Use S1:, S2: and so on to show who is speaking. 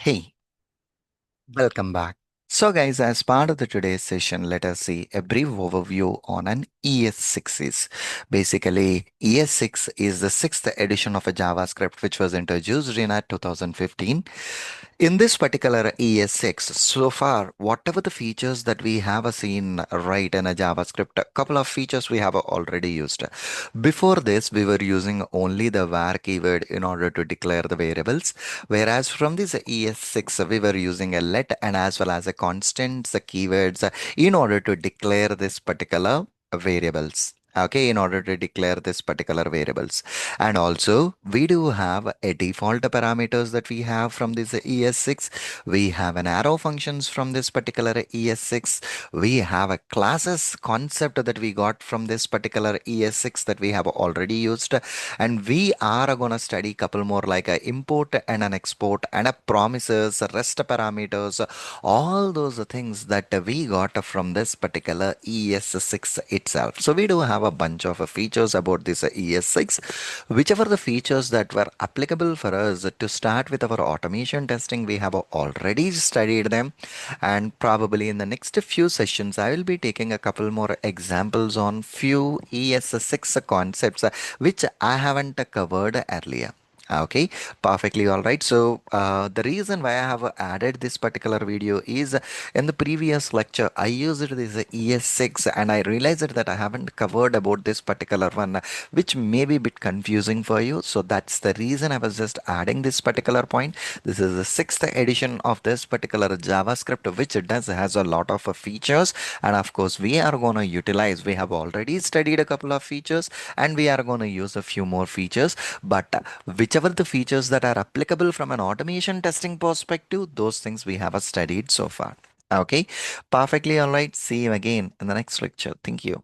S1: Hey, welcome back. So, guys, as part of the today's session, let us see a brief overview on an ES6 is. Basically, ES6 is the sixth edition of a JavaScript which was introduced in 2015. In this particular ES6, so far, whatever the features that we have seen right in a JavaScript, a couple of features we have already used. Before this, we were using only the var keyword in order to declare the variables, whereas from this ES6, we were using a let and as well as a constants, the keywords in order to declare this particular variables. Okay, in order to declare this particular variables. And also, we do have a default parameters that we have from this ES6. We have an arrow functions from this particular ES6. We have a classes concept that we got from this particular ES6 that we have already used. And we are going to study couple more like a import and an export and a promises, rest parameters, all those things that we got from this particular ES6 itself. So we do have a bunch of features about this ES6, whichever the features that were applicable for us to start with our automation testing, we have already studied them. And probably in the next few sessions, I will be taking a couple more examples on few ES6 concepts which I haven't covered earlier. Okay, perfectly all right. So the reason why I have added this particular video is in the previous lecture I used this ES6 and I realized that I haven't covered about this particular one, which may be a bit confusing for you. So that's the reason I was just adding this particular point. This is the sixth edition of this particular JavaScript, which it does has a lot of features, and of course we are going to utilize. We have already studied a couple of features, and we are going to use a few more features. But whichever the features that are applicable from an automation testing perspective, those things we have studied so far. Okay, perfectly all right. See you again in the next lecture. Thank you.